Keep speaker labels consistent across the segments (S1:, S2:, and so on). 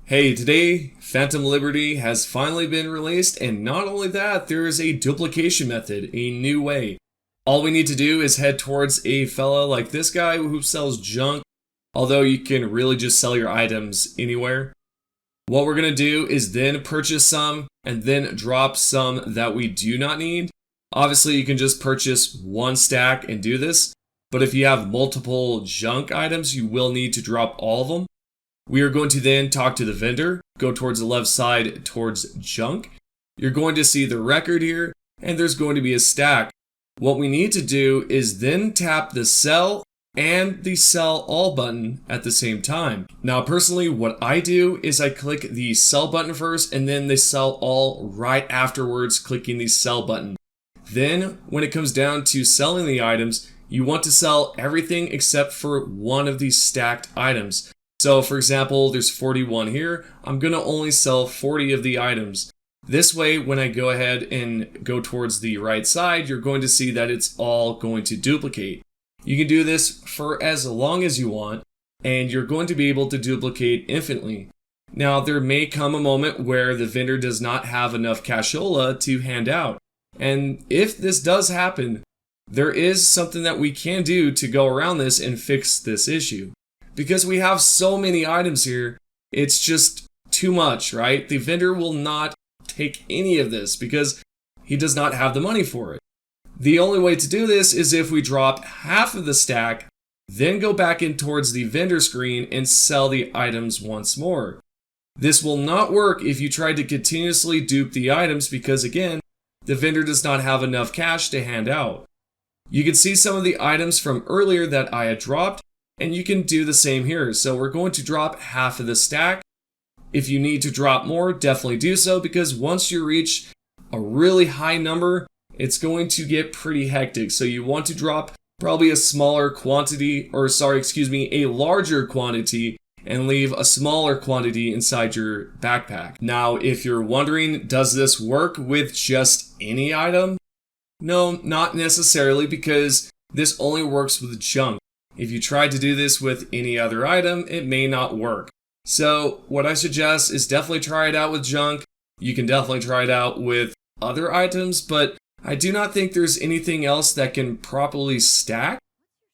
S1: Hey, today Phantom Liberty has finally been released, and not only that, there is a duplication method, a new way. All we need to do is head towards a fella like this guy who sells junk, although you can really just sell your items anywhere. What we're going to do is then purchase some and then drop some that we do not need. Obviously, you can just purchase one stack and do this, but if you have multiple junk items, you will need to drop all of them. We are going to then talk to the vendor, go towards the left side towards junk. You're going to see the record here, and there's going to be a stack. What we need to do is then tap the sell and the sell all button at the same time. Now, personally, what I do is I click the sell button first and then the sell all right afterwards, clicking the sell button. Then, when it comes down to selling the items, you want to sell everything except for one of these stacked items. So for example, there's 41 here. I'm going to only sell 40 of the items. This way, when I go ahead and go towards the right side, you're going to see that it's all going to duplicate. You can do this for as long as you want, and you're going to be able to duplicate infinitely. Now, there may come a moment where the vendor does not have enough cashola to hand out. And if this does happen, there is something that we can do to go around this and fix this issue. Because we have so many items here, it's just too much, right? The vendor will not take any of this because he does not have the money for it. The only way to do this is if we drop half of the stack, then go back in towards the vendor screen and sell the items once more. This will not work if you try to continuously dupe the items because, again, the vendor does not have enough cash to hand out. You can see some of the items from earlier that I had dropped, and you can do the same here. So we're going to drop half of the stack. If you need to drop more, definitely do so, because once you reach a really high number, it's going to get pretty hectic. So you want to drop probably a larger quantity and leave a smaller quantity inside your backpack. Now, if you're wondering, does this work with just any item? No, not necessarily, because this only works with junk. If you try to do this with any other item, it may not work. So what I suggest is definitely try it out with junk. You can definitely try it out with other items, but I do not think there's anything else that can properly stack.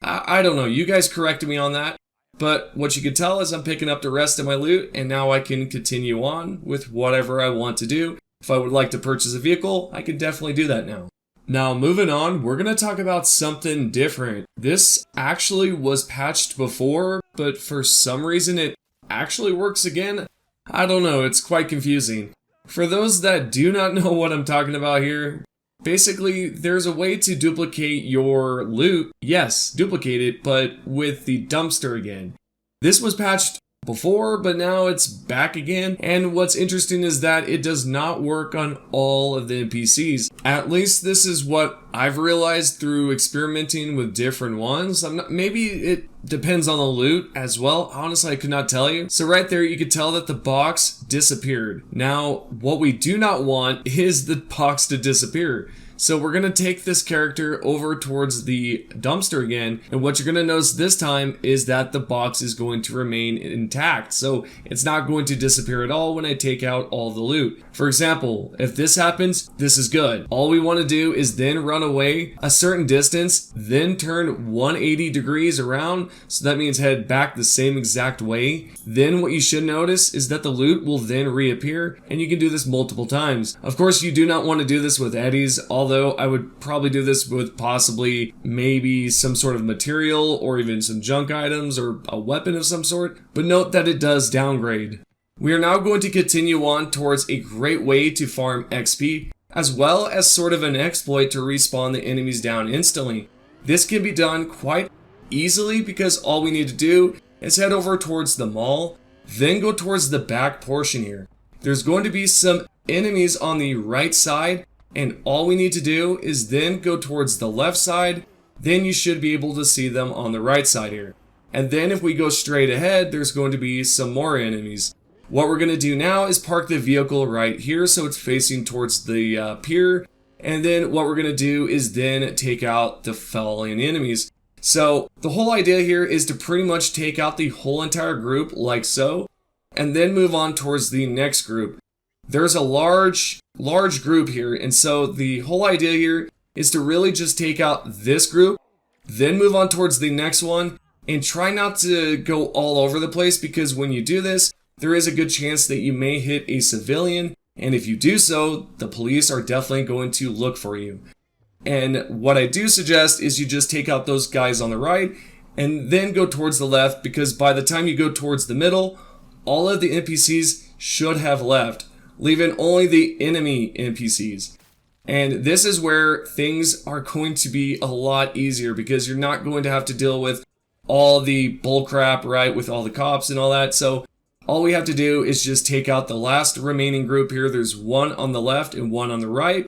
S1: I don't know, you guys corrected me on that. But what you can tell is I'm picking up the rest of my loot, and now I can continue on with whatever I want to do. If I would like to purchase a vehicle, I can definitely do that now. Now, moving on, we're going to talk about something different. This actually was patched before, but for some reason it actually works again. I don't know, it's quite confusing. For those that do not know what I'm talking about here, basically there's a way to duplicate your loot. Yes, duplicate it, but with the dumpster again. This was patched before, but now it's back again. And what's interesting is that it does not work on all of the NPCs. At least this is what I've realized through experimenting with different ones. Maybe it depends on the loot as well. Honestly, I could not tell you. So right there, you could tell that the box disappeared. Now, what we do not want is the box to disappear. So we're going to take this character over towards the dumpster again, and what you're going to notice this time is that the box is going to remain intact. So it's not going to disappear at all when I take out all the loot. For example, if this happens, this is good. All we want to do is then run away a certain distance, then turn 180 degrees around, so that means head back the same exact way. Then what you should notice is that the loot will then reappear, and you can do this multiple times. Of course, you do not want to do this with eddies, although I would probably do this with possibly maybe some sort of material or even some junk items or a weapon of some sort, but note that it does downgrade. We are now going to continue on towards a great way to farm XP, as well as sort of an exploit to respawn the enemies down instantly. This can be done quite easily because all we need to do is head over towards the mall, then go towards the back portion here. There's going to be some enemies on the right side, and all we need to do is then go towards the left side, then you should be able to see them on the right side here. And then if we go straight ahead, there's going to be some more enemies. What we're going to do now is park the vehicle right here so it's facing towards the pier, and then what we're going to do is then take out the fallen enemies. So the whole idea here is to pretty much take out the whole entire group like so, and then move on towards the next group. There's a large group here, and so the whole idea here is to really just take out this group, then move on towards the next one, and try not to go all over the place, because when you do this, there is a good chance that you may hit a civilian, and if you do so, the police are definitely going to look for you. And what I do suggest is you just take out those guys on the right, and then go towards the left, because by the time you go towards the middle, all of the NPCs should have left, leaving only the enemy NPCs. And this is where things are going to be a lot easier, because you're not going to have to deal with all the bullcrap, right, with all the cops and all that. So all we have to do is just take out the last remaining group here. There's one on the left and one on the right.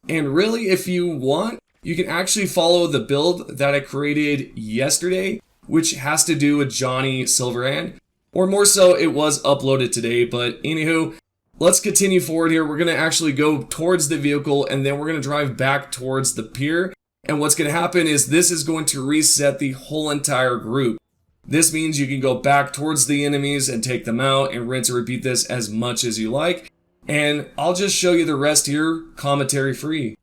S1: And really, if you want, you can actually follow the build that I created yesterday, which has to do with Johnny Silverhand. Or more so, it was uploaded today. But anywho, let's continue forward here. We're going to actually go towards the vehicle, and then we're going to drive back towards the pier. And what's going to happen is this is going to reset the whole entire group. This means you can go back towards the enemies and take them out and rinse and repeat this as much as you like. And I'll just show you the rest here, commentary free.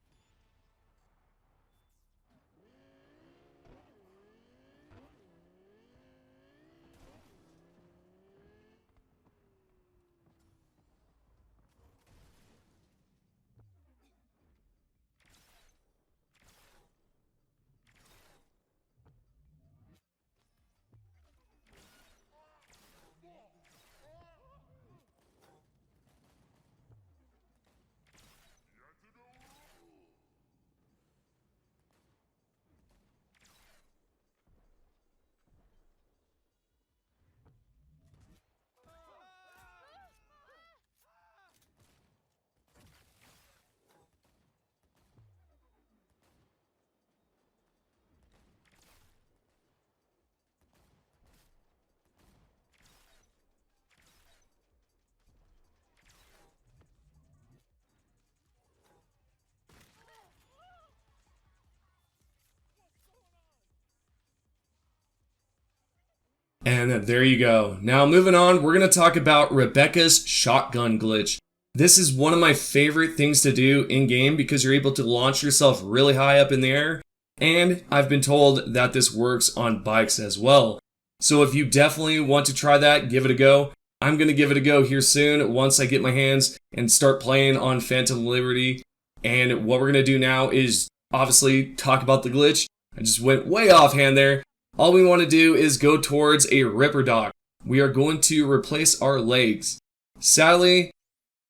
S1: And there you go. Now moving on, we're going to talk about Rebecca's shotgun glitch. This is one of my favorite things to do in-game because you're able to launch yourself really high up in the air. And I've been told that this works on bikes as well. So if you definitely want to try that, give it a go. I'm going to give it a go here soon once I get my hands and start playing on Phantom Liberty. And what we're going to do now is obviously talk about the glitch. I just went way offhand there. All we want to do is go towards a ripper dock. We are going to replace our legs. Sadly,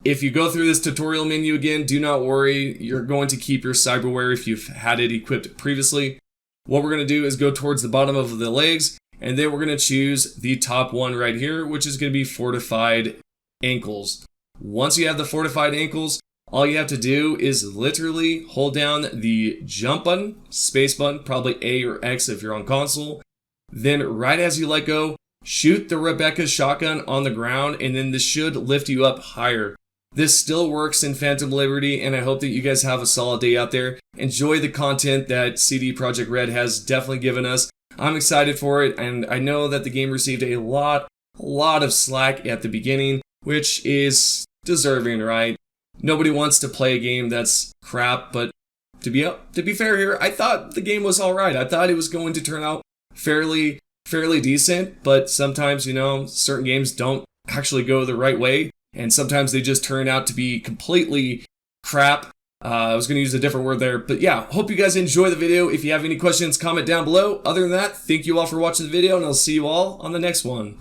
S1: if you go through this tutorial menu again, do not worry. You're going to keep your cyberware if you've had it equipped previously. What we're going to do is go towards the bottom of the legs, and then we're going to choose the top one right here, which is going to be fortified ankles. Once you have the fortified ankles, all you have to do is literally hold down the jump button, space button, probably A or X if you're on console. Then right as you let go, shoot the Rebecca shotgun on the ground, and then this should lift you up higher. This still works in Phantom Liberty, and I hope that you guys have a solid day out there. Enjoy the content that CD Projekt Red has definitely given us. I'm excited for it, and I know that the game received a lot of slack at the beginning, which is deserving, right? Nobody wants to play a game that's crap, but to be fair here, I thought the game was alright. I thought it was going to turn out fairly decent, but sometimes, certain games don't actually go the right way, and sometimes they just turn out to be completely crap. I was going to use a different word there, but yeah, hope you guys enjoy the video. If you have any questions, comment down below. Other than that, thank you all for watching the video, and I'll see you all on the next one.